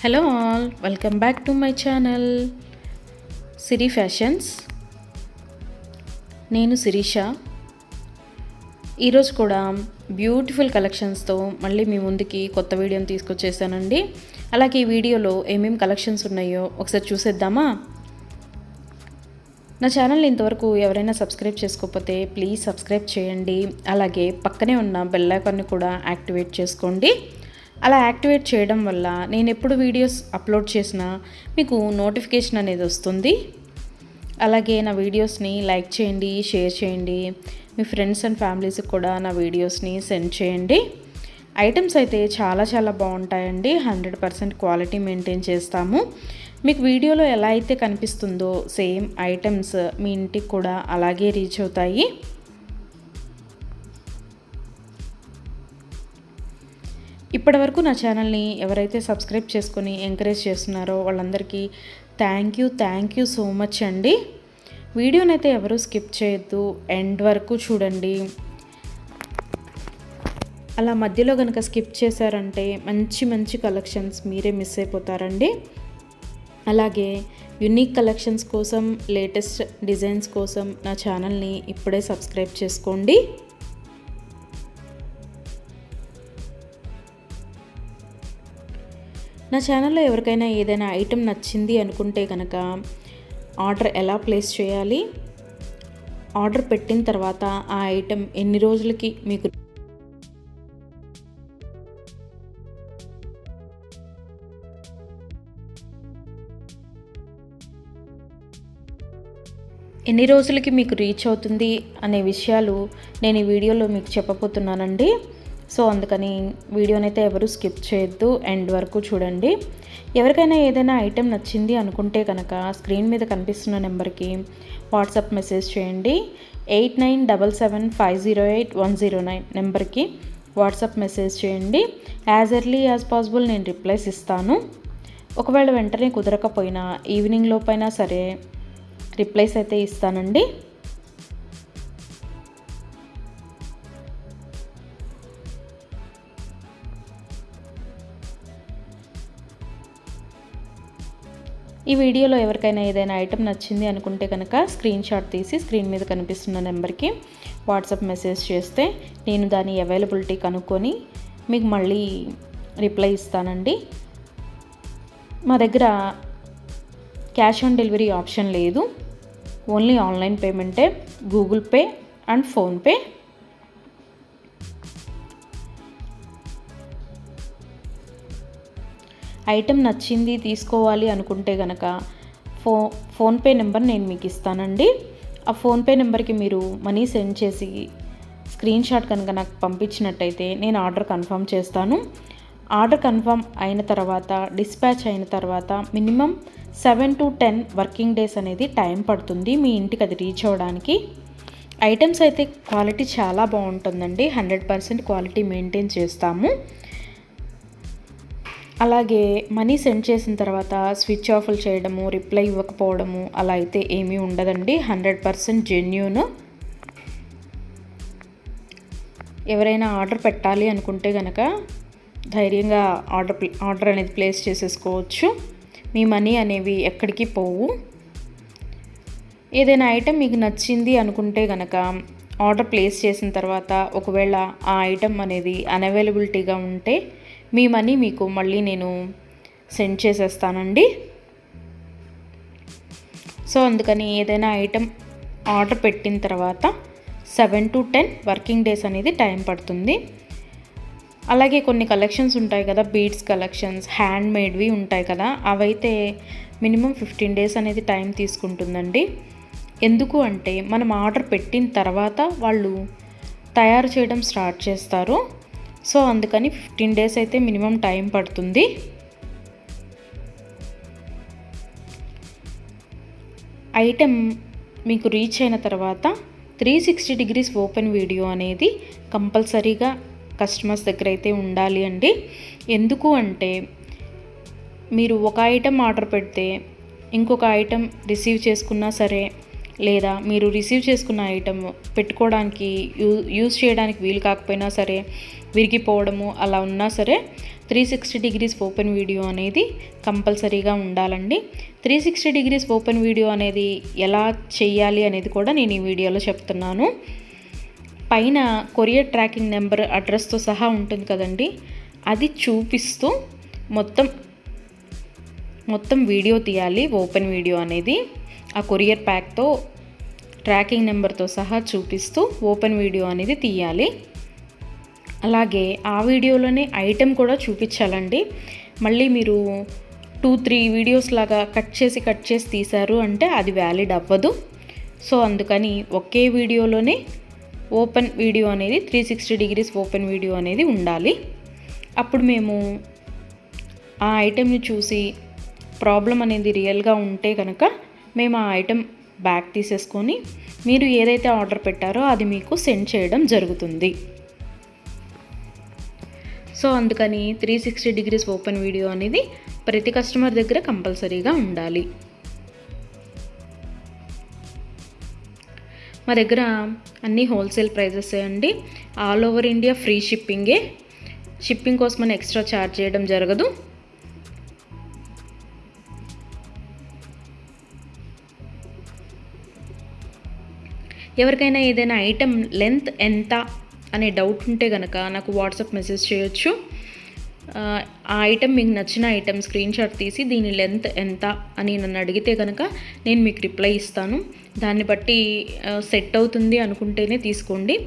Hello all, welcome back to my channel Siri fashions. నేను శిరీష. ఈరోజు కూడా బ్యూటిఫుల్ కలెక్షన్స్తో మళ్ళీ మీ ముందుకి కొత్త వీడియోని తీసుకొచ్చేసానండి. అలాగే ఈ వీడియోలో ఏమేమి కలెక్షన్స్ ఉన్నాయో ఒకసారి చూసేద్దామా? నా ఛానల్ని ఇంతవరకు ఎవరైనా సబ్స్క్రైబ్ చేసుకోకపోతే ప్లీజ్ సబ్స్క్రైబ్ చేయండి. అలాగే పక్కనే ఉన్న బెల్ ఐకాన్ని కూడా యాక్టివేట్ చేసుకోండి. అలా యాక్టివేట్ చేయడం వల్ల నేను ఎప్పుడు వీడియోస్ అప్లోడ్ చేసినా మీకు నోటిఫికేషన్ అనేది వస్తుంది. అలాగే నా వీడియోస్ని లైక్ చేయండి, షేర్ చేయండి. మీ ఫ్రెండ్స్ అండ్ ఫ్యామిలీస్కి కూడా నా వీడియోస్ని సెండ్ చేయండి. ఐటమ్స్ అయితే చాలా బాగుంటాయండి. 100% క్వాలిటీ మెయింటైన్ చేస్తాము. మీకు వీడియోలో ఎలా అయితే కనిపిస్తుందో సేమ్ ఐటమ్స్ మీ ఇంటికి కూడా అలాగే రీచ్ అవుతాయి. ఇప్పటివరకు నా ఛానల్ని ఎవరైతే సబ్స్క్రైబ్ చేసుకొని ఎంకరేజ్ చేస్తున్నారో వాళ్ళందరికీ థ్యాంక్ యూ సో మచ్ అండి. వీడియోనైతే ఎవరు స్కిప్ చేయొద్దు, ఎండ్ వరకు చూడండి. అలా మధ్యలో కనుక స్కిప్ చేశారంటే మంచి కలెక్షన్స్ మీరే మిస్ అయిపోతారండి. అలాగే యునిక్ కలెక్షన్స్ కోసం, లేటెస్ట్ డిజైన్స్ కోసం నా ఛానల్ని ఇప్పుడే సబ్స్క్రైబ్ చేసుకోండి. నా ఛానల్లో ఎవరికైనా ఏదైనా ఐటెం నచ్చింది అనుకుంటే కనుక ఆర్డర్ ఎలా ప్లేస్ చేయాలి, ఆర్డర్ పెట్టిన తర్వాత ఆ ఐటెం ఎన్ని రోజులకి మీకు రీచ్ అవుతుంది అనే విషయాలు నేను ఈ వీడియోలో మీకు చెప్పబోతున్నానండి. సో అందుకని వీడియోనైతే ఎవరు స్కిప్ చేయొద్దు, ఎండ్ వరకు చూడండి. ఎవరికైనా ఏదైనా ఐటెం నచ్చింది అనుకుంటే కనుక స్క్రీన్ మీద కనిపిస్తున్న నెంబర్కి వాట్సాప్ మెసేజ్ చేయండి. 8977508109 నెంబర్కి వాట్సాప్ మెసేజ్ చేయండి. యాజ్ ఎర్లీ యాజ్ పాసిబుల్ నేను రిప్లైస్ ఇస్తాను. ఒకవేళ వెంటనే కుదరకపోయినా ఈవినింగ్ లోపైనా సరే రిప్లైస్ అయితే ఇస్తానండి. ఈ వీడియోలో ఎవరికైనా ఏదైనా ఐటెం నచ్చింది అనుకుంటే కనుక స్క్రీన్ షాట్ తీసి స్క్రీన్ మీద కనిపిస్తున్న నెంబర్కి వాట్సాప్ మెసేజ్ చేస్తే నేను దాని అవైలబిలిటీ కనుక్కొని మీకు మళ్ళీ రిప్లై ఇస్తానండి. మా దగ్గర క్యాష్ ఆన్ డెలివరీ ఆప్షన్ లేదు, ఓన్లీ ఆన్లైన్ పేమెంటే, Google Pay and PhonePe. Item నచ్చింది తీసుకోవాలి అనుకుంటే కనుక ఫోన్పే నెంబర్ నేను మీకు ఇస్తానండి. ఆ ఫోన్పే నెంబర్కి మీరు మనీ సెండ్ చేసి స్క్రీన్ షాట్ కనుక నాకు పంపించినట్టయితే నేను ఆర్డర్ కన్ఫర్మ్ చేస్తాను. ఆర్డర్ కన్ఫర్మ్ అయిన తర్వాత, డిస్పాచ్ అయిన తర్వాత మినిమం 7 to 10 వర్కింగ్ డేస్ అనేది టైం పడుతుంది మీ ఇంటికి అది రీచ్ అవ్వడానికి. ఐటమ్స్ అయితే క్వాలిటీ చాలా బాగుంటుందండి. 100% క్వాలిటీ మెయింటైన్ చేస్తాము. అలాగే మనీ సెండ్ చేసిన తర్వాత స్విచ్ ఆఫ్లు చేయడము, రిప్లై ఇవ్వకపోవడము అలా అయితే ఏమీ ఉండదండి. 100% జెన్యూన్. ఎవరైనా ఆర్డర్ పెట్టాలి అనుకుంటే కనుక ధైర్యంగా ఆర్డర్ అనేది ప్లేస్ చేసేసుకోవచ్చు. మీ మనీ అనేవి ఎక్కడికి పోవు. ఏదైనా ఐటెం మీకు నచ్చింది అనుకుంటే కనుక ఆర్డర్ ప్లేస్ చేసిన తర్వాత ఒకవేళ ఆ ఐటెం అనేది అన్అవైలబిలిటీగా ఉంటే మీ మనీ మీకు మళ్ళీ నేను సెండ్ చేసేస్తానండి. సో అందుకని ఏదైనా ఐటెం ఆర్డర్ పెట్టిన తర్వాత 7 to 10 వర్కింగ్ డేస్ అనేది టైం పడుతుంది. అలాగే కొన్ని కలెక్షన్స్ ఉంటాయి కదా, బీడ్స్ కలెక్షన్స్, హ్యాండ్ మేడ్వి ఉంటాయి కదా, అవైతే మినిమం 15 డేస్ అనేది టైం తీసుకుంటుందండి. ఎందుకు అంటే మనం ఆర్డర్ పెట్టిన తర్వాత వాళ్ళు తయారు చేయడం స్టార్ట్ చేస్తారు. సో అందుకని 15 డేస్ అయితే మినిమం టైం పడుతుంది. ఐటెం మీకు రీచ్ అయిన తర్వాత 360 degrees ఓపెన్ వీడియో అనేది కంపల్సరీగా కస్టమర్స్ దగ్గర అయితే ఉండాలి అండి. ఎందుకు అంటే మీరు ఒక ఐటెం ఆర్డర్ పెడితే ఇంకొక ఐటెం రిసీవ్ చేసుకున్నా సరే లేదా మీరు రిసీవ్ చేసుకున్న ఐటమ్ పెట్టుకోవడానికి యూజ్ చేయడానికి వీలు కాకపోయినా సరే, విరిగిపోవడము అలా ఉన్నా సరే 360 డిగ్రీస్ ఓపెన్ వీడియో అనేది కంపల్సరీగా ఉండాలండి. 360 డిగ్రీస్ ఓపెన్ వీడియో అనేది ఎలా చేయాలి అనేది కూడా నేను ఈ వీడియోలో చెప్తున్నాను. పైన కొరియర్ ట్రాకింగ్ నెంబర్ అడ్రస్తో సహా ఉంటుంది కదండి, అది చూపిస్తూ మొత్తం వీడియో తీయాలి. ఓపెన్ వీడియో అనేది ఆ కొరియర్ ప్యాక్తో ట్రాకింగ్ నెంబర్తో సహా చూపిస్తూ ఓపెన్ వీడియో అనేది తీయాలి. అలాగే ఆ వీడియోలోనే ఐటెం కూడా చూపించాలండి. మళ్ళీ మీరు 2-3 వీడియోస్ లాగా కట్ చేసి తీశారు అంటే అది వ్యాలిడ్ అవ్వదు. సో అందుకని ఒకే వీడియోలోనే ఓపెన్ వీడియో అనేది 360 డిగ్రీస్ ఓపెన్ వీడియో అనేది ఉండాలి. అప్పుడు మేము ఆ ఐటెంని చూసి ప్రాబ్లం అనేది రియల్గా ఉంటే కనుక మేము ఆ ఐటెం బ్యాక్ తీసేసుకొని మీరు ఏదైతే ఆర్డర్ పెట్టారో అది మీకు సెండ్ చేయడం జరుగుతుంది. సో అందుకని 360 డిగ్రీస్ ఓపెన్ వీడియో అనేది ప్రతి కస్టమర్ దగ్గర కంపల్సరీగా ఉండాలి. మా దగ్గర అన్నీ హోల్సేల్ ప్రైజెసే అండి. ఆల్ ఓవర్ ఇండియా ఫ్రీ షిప్పింగే. షిప్పింగ్ కోసం మనం ఎక్స్ట్రా ఛార్జ్ చేయడం జరగదు. ఎవరికైనా ఏదైనా ఐటెం లెంత్ ఎంత అనే డౌట్ ఉంటే కనుక నాకు వాట్సాప్ మెసేజ్ చేయొచ్చు. ఆ ఐటెం మీకు నచ్చిన ఐటెం స్క్రీన్ షాట్ తీసి దీని లెంత్ ఎంత అని నన్ను అడిగితే కనుక నేను మీకు రిప్లై ఇస్తాను. దాన్ని బట్టి సెట్ అవుతుంది అనుకుంటేనే తీసుకోండి.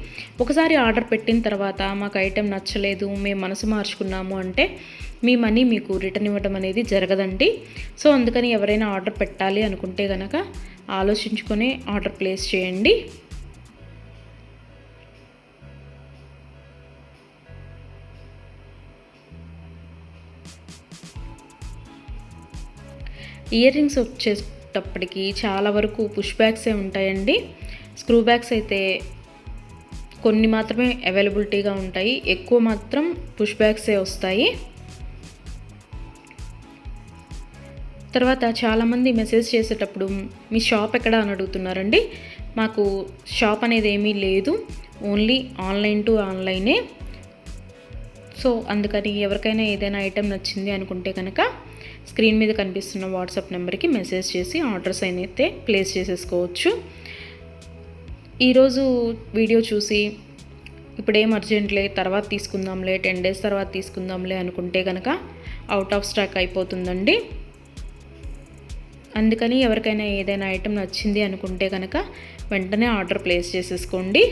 ఒకసారి ఆర్డర్ పెట్టిన తర్వాత మాకు ఐటెం నచ్చలేదు, మేము మనసు మార్చుకున్నాము అంటే మీ మనీ మీకు రిటర్న్ ఇవ్వడం అనేది జరగదండి. సో అందుకని ఎవరైనా ఆర్డర్ పెట్టాలి అనుకుంటే కనుక ఆలోచించుకొని ఆర్డర్ ప్లేస్ చేయండి. ఇయర్ రింగ్స్ వచ్చేటప్పటికి చాలా వరకు పుష్ బ్యాగ్సే ఉంటాయండి. స్క్రూ బ్యాగ్స్ అయితే కొన్ని మాత్రమే అవైలబిలిటీగా ఉంటాయి, ఎక్కువ మాత్రం పుష్ బ్యాగ్సే వస్తాయి. తర్వాత చాలామంది మెసేజ్ చేసేటప్పుడు మీ షాప్ ఎక్కడ అని అడుగుతున్నారండి. మాకు షాప్ అనేది ఏమీ లేదు, ఓన్లీ ఆన్లైన్ టు ఆన్లైనే. సో అందుకని ఎవరికైనా ఏదైనా ఐటెం నచ్చింది అనుకుంటే కనుక స్క్రీన్ మీద కనిపిస్తున్న వాట్సాప్ నెంబర్కి మెసేజ్ చేసి ఆర్డర్స్ అయితే ప్లేస్ చేసేసుకోవచ్చు. ఈరోజు వీడియో చూసి ఇప్పుడేం అర్జెంట్లే తర్వాత తీసుకుందాంలే, 10 days తర్వాత తీసుకుందాంలే అనుకుంటే కనుక అవుట్ ఆఫ్ స్టాక్ అయిపోతుందండి. అందుకని ఎవరికైనా ఏదైనా ఐటెం నచ్చింది అనుకుంటే కనుక వెంటనే ఆర్డర్ ప్లేస్ చేసేసుకోండి.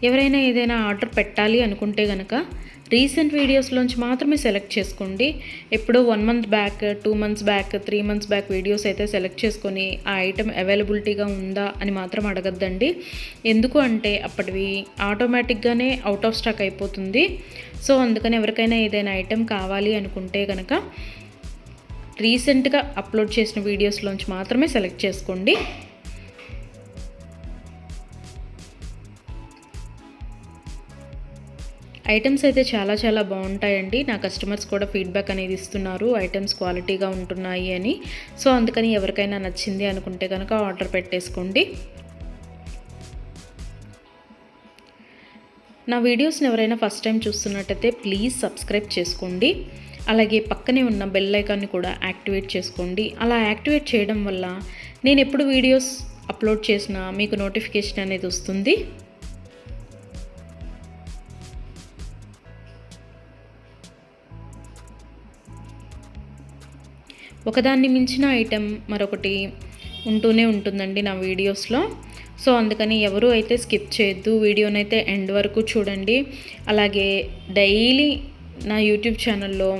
ఎవరైనా ఏదైనా ఆర్డర్ పెట్టాలి అనుకుంటే కనుక రీసెంట్ వీడియోస్లోంచి మాత్రమే సెలెక్ట్ చేసుకోండి. ఎప్పుడో 1 month back, 2 months back, 3 months back videos అయితే సెలెక్ట్ చేసుకొని ఆ ఐటెం అవైలబిలిటీగా ఉందా అని మాత్రం అడగద్దండి. ఎందుకు అంటే అప్పటివి ఆటోమేటిక్గానే అవుట్ ఆఫ్ స్టాక్ అయిపోతుంది. సో అందుకని ఎవరికైనా ఏదైనా ఐటెం కావాలి అనుకుంటే కనుక రీసెంట్గా అప్లోడ్ చేసిన వీడియోస్లోంచి మాత్రమే సెలెక్ట్ చేసుకోండి. ఐటమ్స్ అయితే చాలా చాలా బాగుంటాయండి. నా కస్టమర్స్ కూడా ఫీడ్బ్యాక్ అనేది ఇస్తున్నారు, ఐటమ్స్ క్వాలిటీగా ఉంటున్నాయి అని. సో అందుకని ఎవరికైనా నచ్చింది అనుకుంటే కనుక ఆర్డర్ పెట్టేసుకోండి. నా వీడియోస్ని ఎవరైనా ఫస్ట్ టైం చూస్తున్నట్టయితే ప్లీజ్ సబ్స్క్రైబ్ చేసుకోండి. అలాగే పక్కనే ఉన్న బెల్ ఐకాన్ని కూడా యాక్టివేట్ చేసుకోండి. అలా యాక్టివేట్ చేయడం వల్ల నేను ఎప్పుడు వీడియోస్ అప్లోడ్ చేసినా మీకు నోటిఫికేషన్ అనేది వస్తుంది. ఒకదాన్ని మించిన ఐటెం మరొకటి ఉంటూనే ఉంటుందండి నా వీడియోస్లో. సో అందుకని ఎవరు అయితే స్కిప్ చేయొద్దు, వీడియోనైతే ఎండ్ వరకు చూడండి. అలాగే డైలీ నా యూట్యూబ్ ఛానల్లో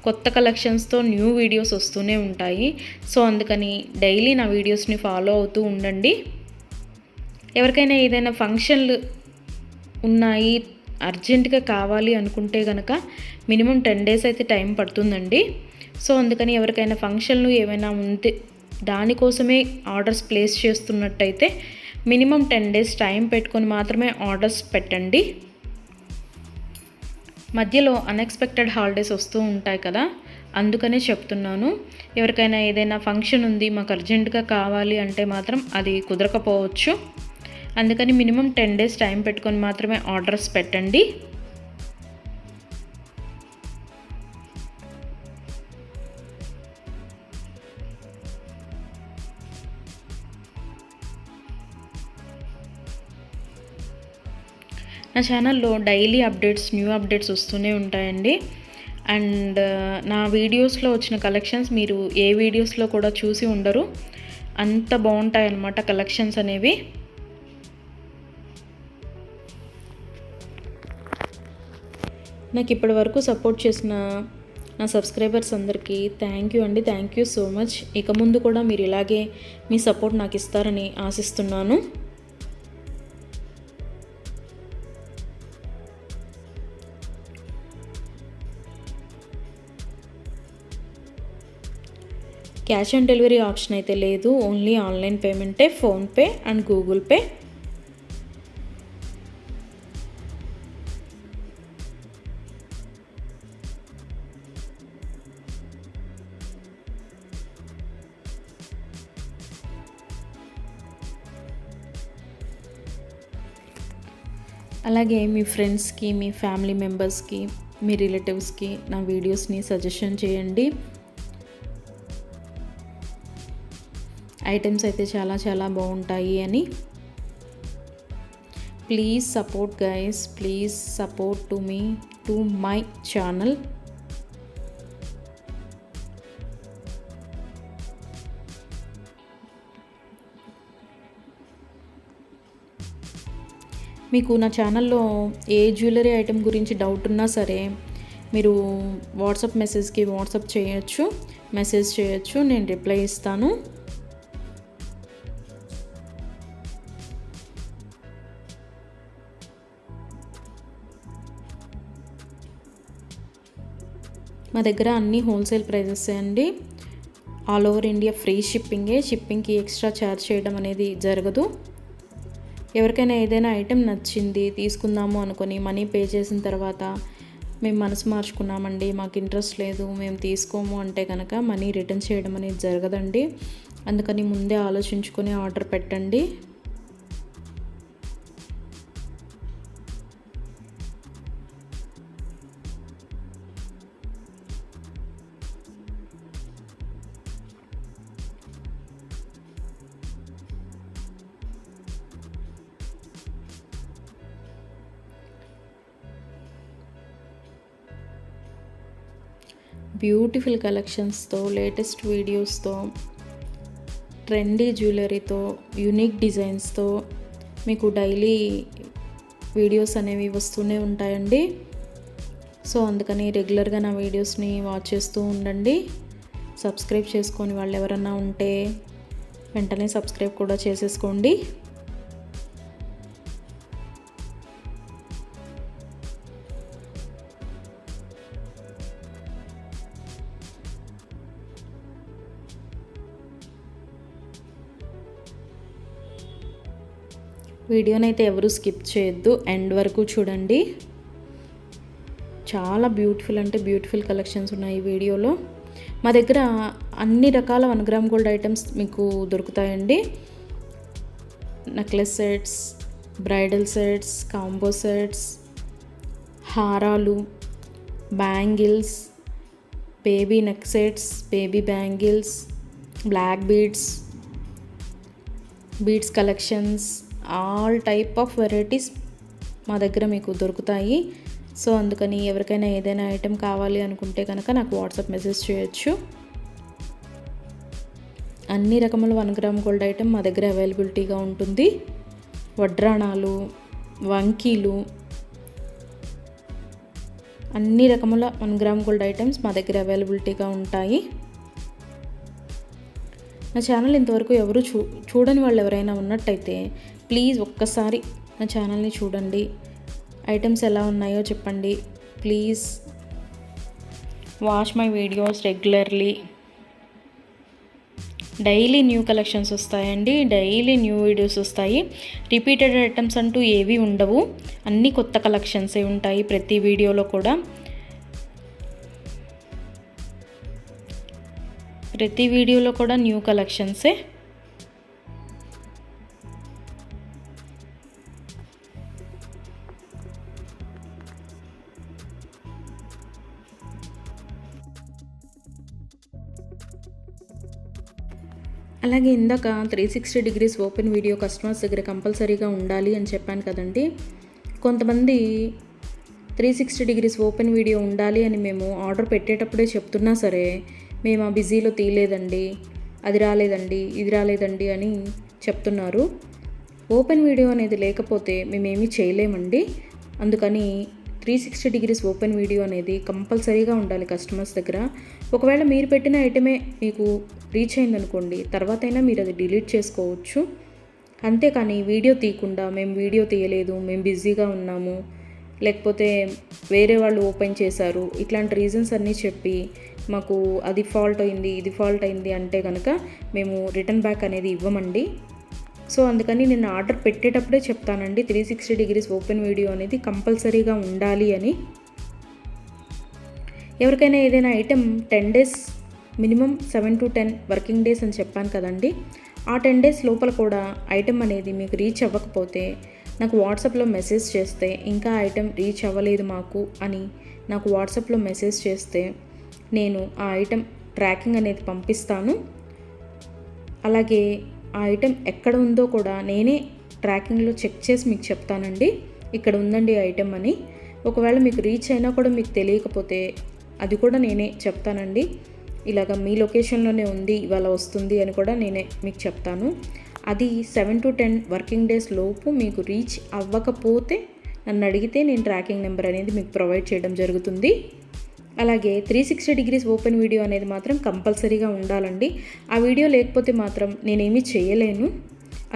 కొత్త కలెక్షన్స్తో న్యూ వీడియోస్ వస్తూనే ఉంటాయి. సో అందుకని డైలీ నా వీడియోస్ని ఫాలో అవుతూ ఉండండి. ఎవరికైనా ఏదైనా ఫంక్షన్లు ఉన్నాయి, అర్జెంటుగా కావాలి అనుకుంటే కనుక మినిమం 10 days అయితే టైం పడుతుందండి. సో అందుకని ఎవరికైనా ఫంక్షన్లు ఏమైనా ఉంటే దానికోసమే ఆర్డర్స్ ప్లేస్ చేస్తున్నట్టయితే మినిమం 10 days టైం పెట్టుకొని మాత్రమే ఆర్డర్స్ పెట్టండి. మధ్యలో అన్ఎక్స్పెక్టెడ్ హాలిడేస్ వస్తూ ఉంటాయి కదా, అందుకనే చెప్తున్నాను. ఎవరికైనా ఏదైనా ఫంక్షన్ ఉంది, మాకు అర్జెంటుగా కావాలి అంటే మాత్రం అది కుదరకపోవచ్చు. అందుకని మినిమం 10 days టైం పెట్టుకొని మాత్రమే ఆర్డర్స్ పెట్టండి. నా ఛానల్లో డైలీ అప్డేట్స్, న్యూ అప్డేట్స్ వస్తూనే ఉంటాయండి. అండ్ నా వీడియోస్లో వచ్చిన కలెక్షన్స్ మీరు ఏ వీడియోస్లో కూడా చూసి ఉండరు. అంత బాగుంటాయన్నమాట కలెక్షన్స్ అనేవి. నాకు ఇప్పటి వరకు సపోర్ట్ చేసిన నా సబ్స్క్రైబర్స్ అందరికీ థ్యాంక్ యూ అండి. Thank you so much. ఇక ముందు కూడా మీరు ఇలాగే మీ సపోర్ట్ నాకు ఇస్తారని ఆశిస్తున్నాను. క్యాష్ ఆన్ డెలివరీ ఆప్షన్ అయితే లేదు, ఓన్లీ ఆన్లైన్ పేమెంటే, ఫోన్పే అండ్ గూగుల్ పే. అలాగే మీ ఫ్రెండ్స్కి, మీ ఫ్యామిలీ మెంబర్స్కి, మీ రిలేటివ్స్కి నా వీడియోస్ని సజెషన్ చేయండి. ఐటమ్స్ అయితే చాలా చాలా బాగుంటాయి అని. Please support guys, please support to me, to my channel. మీకు నా ఛానల్లో ఏ జ్యువెలరీ ఐటెం గురించి డౌట్ ఉన్నా సరే మీరు వాట్సాప్ మెసేజ్కి వాట్సాప్ చేయొచ్చు, మెసేజ్ చేయొచ్చు, నేను రిప్లై ఇస్తాను. మా దగ్గర అన్నీ హోల్సేల్ ప్రైజెస్ అండి. ఆల్ ఓవర్ ఇండియా ఫ్రీ షిప్పింగే. షిప్పింగ్కి ఎక్స్ట్రా ఛార్జ్ చేయడం అనేది జరగదు. ఎవరికైనా ఏదైనా ఐటెం నచ్చింది తీసుకుందాము అనుకొని మనీ పే చేసిన తర్వాత మేము మనసు మార్చుకున్నామండి, మాకు ఇంట్రెస్ట్ లేదు, మేము తీసుకోము అంటే కనుక మనీ రిటర్న్ చేయడం అనేది జరగదండి. అందుకని ముందే ఆలోచించుకొని ఆర్డర్ పెట్టండి. బ్యూటిఫుల్ కలెక్షన్స్తో, లేటెస్ట్ వీడియోస్తో, ట్రెండీ జ్యువెలరీతో, యూనిక్ డిజైన్స్తో మీకు డైలీ వీడియోస్ అనేవి వస్తూనే ఉంటాయండి. సో అందుకని రెగ్యులర్గా నా వీడియోస్ని వాచ్ చేస్తూ ఉండండి. సబ్స్క్రైబ్ చేసుకొని వాళ్ళు ఎవరన్నా ఉంటే వెంటనే సబ్స్క్రైబ్ కూడా చేసేసుకోండి. వీడియోనైతే ఎవరు స్కిప్ చేయొద్దు, ఎండ్ వరకు చూడండి. చాలా బ్యూటిఫుల్ అంటే బ్యూటిఫుల్ కలెక్షన్స్ ఉన్నాయి ఈ వీడియోలో. మా దగ్గర అన్ని రకాల 1 గ్రామ్ గోల్డ్ ఐటమ్స్ మీకు దొరుకుతాయండి. Necklace sets, bridal sets, combo sets, హారాలు, bangles, baby neck sets, baby bangles, black beads, beads collections, all type of varieties మా దగ్గర మీకు దొరుకుతాయి. సో అందుకని ఎవరికైనా ఏదైనా ఐటెం కావాలి అనుకుంటే కనుక నాకు వాట్సాప్ మెసేజ్ చేయొచ్చు. అన్ని రకముల 1 గ్రామ్ గోల్డ్ ఐటెం మా దగ్గర అవైలబిలిటీగా ఉంటుంది. వడ్రాణాలు, వంకీలు, అన్ని రకముల 1 గ్రామ్ గోల్డ్ ఐటమ్స్ మా దగ్గర అవైలబిలిటీగా ఉంటాయి. నా ఛానల్ ఇంతవరకు ఎవరు చూడని వాళ్ళు ఎవరైనా ఉన్నట్టయితే ప్లీజ్ ఒక్కసారి నా ఛానల్ని చూడండి. ఐటమ్స్ ఎలా ఉన్నాయో చెప్పండి. Please watch my videos regularly. Daily new collections వస్తాయండి, డైలీ న్యూ వీడియోస్ వస్తాయి. రిపీటెడ్ ఐటమ్స్ అంటూ ఏవి ఉండవు, అన్నీ కొత్త కలెక్షన్సే ఉంటాయి ప్రతి వీడియోలో కూడా. ప్రతి వీడియోలో కూడా న్యూ కలెక్షన్సే. అలాగే ఇందాక 360 డిగ్రీస్ ఓపెన్ వీడియో కస్టమర్స్ దగ్గర కంపల్సరీగా ఉండాలి అని చెప్పాను కదండి. కొంతమంది 360 డిగ్రీస్ ఓపెన్ వీడియో ఉండాలి అని మేము ఆర్డర్ పెట్టేటప్పుడే చెప్తున్నా సరే, మేము ఆ బిజీలో తీయలేదండి, అది రాలేదండి, ఇది రాలేదండి అని చెప్తున్నారు. ఓపెన్ వీడియో అనేది లేకపోతే మేమేమీ చేయలేమండి. అందుకని 360 డిగ్రీస్ ఓపెన్ వీడియో అనేది కంపల్సరీగా ఉండాలి కస్టమర్స్ దగ్గర. ఒకవేళ మీరు పెట్టిన ఐటమే మీకు రీచ్ అయిందనుకోండి, తర్వాతైనా మీరు అది డిలీట్ చేసుకోవచ్చు. అంతేకాని వీడియో తీయకుండా మేము వీడియో తీయలేదు, మేము బిజీగా ఉన్నాము, లేకపోతే వేరే వాళ్ళు ఓపెన్ చేశారు, ఇట్లాంటి రీజన్స్ అన్నీ చెప్పి మాకు అది ఫాల్ట్ అయింది, ఇది ఫాల్ట్ అయింది అంటే కనుక మేము రిటర్న్ బ్యాక్ అనేది ఇవ్వమండి. సో అందుకని నేను ఆర్డర్ పెట్టేటప్పుడే చెప్తానండి 360 డిగ్రీస్ ఓపెన్ వీడియో అనేది కంపల్సరీగా ఉండాలి అని. ఎవరికైనా ఏదైనా item 10 days minimum 7 to 10 working days అని చెప్పాను కదండి. ఆ 10 డేస్ లోపల కూడా ఐటెం అనేది మీకు రీచ్ అవ్వకపోతే నాకు వాట్సాప్లో మెసేజ్ చేస్తే, ఇంకా ఐటెం రీచ్ అవ్వలేదు మాకు అని నాకు వాట్సాప్లో మెసేజ్ చేస్తే నేను ఆ ఐటెం ట్రాకింగ్ అనేది పంపిస్తాను. అలాగే ఆ ఐటెం ఎక్కడ ఉందో కూడా నేనే ట్రాకింగ్లో చెక్ చేసి మీకు చెప్తానండి, ఇక్కడ ఉందండి ఐటెం అని. ఒకవేళ మీకు రీచ్ అయినా కూడా మీకు తెలియకపోతే అది కూడా నేనే చెప్తానండి, ఇలాగ మీ లొకేషన్లోనే ఉంది, ఇవాళ వస్తుంది అని కూడా నేనే మీకు చెప్తాను. అది 7 to 10 వర్కింగ్ డేస్ లోపు మీకు రీచ్ అవ్వకపోతే నన్ను అడిగితే నేను ట్రాకింగ్ నెంబర్ అనేది మీకు ప్రొవైడ్ చేయడం జరుగుతుంది. అలాగే 360 డిగ్రీస్ ఓపెన్ వీడియో అనేది మాత్రం కంపల్సరీగా ఉండాలండి. ఆ వీడియో లేకపోతే మాత్రం నేనేమీ చేయలేను.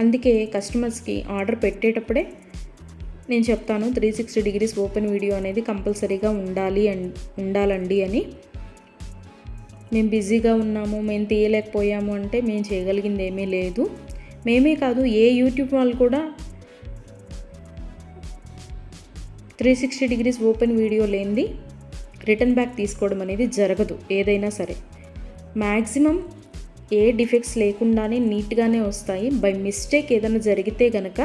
అందుకే కస్టమర్స్కి ఆర్డర్ పెట్టేటప్పుడే నేను చెప్తాను 360 డిగ్రీస్ ఓపెన్ వీడియో అనేది కంపల్సరీగా ఉండాలండి అని. మేము బిజీగా ఉన్నాము, మేము తీయలేకపోయాము అంటే మేము చేయగలిగింది ఏమీ లేదు. మేమే కాదు, ఏ యూట్యూబ్ వాళ్ళు కూడా 360 డిగ్రీస్ ఓపెన్ వీడియో లేనిది రిటర్న్ బ్యాక్ తీసుకోవడం అనేది జరగదు. ఏదైనా సరే మ్యాక్సిమం ఏ డిఫెక్ట్స్ లేకుండానే నీట్గానే వస్తాయి. బై మిస్టేక్ ఏదైనా జరిగితే గనక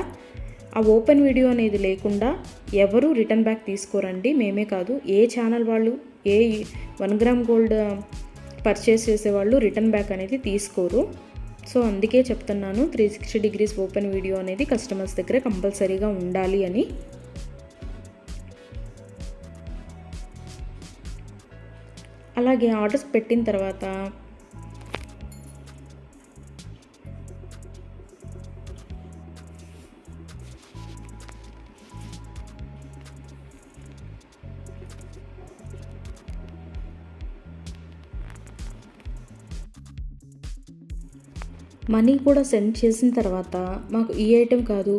ఆ ఓపెన్ వీడియో అనేది లేకుండా ఎవరు రిటర్న్ బ్యాక్ తీసుకోరండి. మేమే కాదు, ఏ ఛానల్ వాళ్ళు, ఏ 1 గ్రామ్ గోల్డ్ పర్చేస్ చేసేవాళ్ళు రిటర్న్ బ్యాక్ అనేది తీసుకోరు. సో అందుకే చెప్తున్నాను 360 డిగ్రీస్ ఓపెన్ వీడియో అనేది కస్టమర్స్ దగ్గర కంపల్సరీగా ఉండాలి అని. అలాగే ఆర్డర్స్ పెట్టిన తర్వాత మనీ కూడా సెండ్ చేసిన తర్వాత మాకు ఈ ఐటెం కాదు,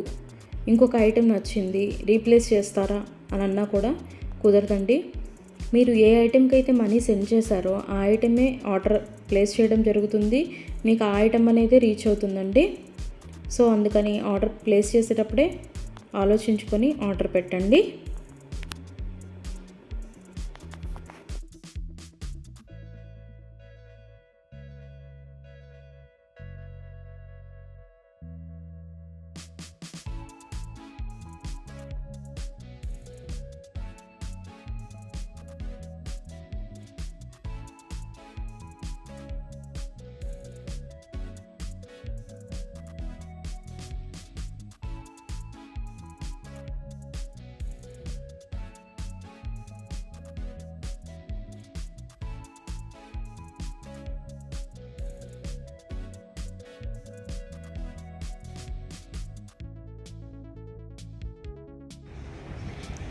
ఇంకొక ఐటెం నచ్చింది, రీప్లేస్ చేస్తారా అని అన్నా కూడా కుదరదండి. మీరు ఏ ఐటెంకి అయితే మనీ సెండ్ చేశారో ఆ ఐటమే ఆర్డర్ ప్లేస్ చేయడం జరుగుతుంది. మీకు ఆ ఐటెం అనేది రీచ్ అవుతుందండి. సో అందుకని ఆర్డర్ ప్లేస్ చేసేటప్పుడే ఆలోచించుకొని ఆర్డర్ పెట్టండి.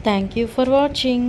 Thank you for watching.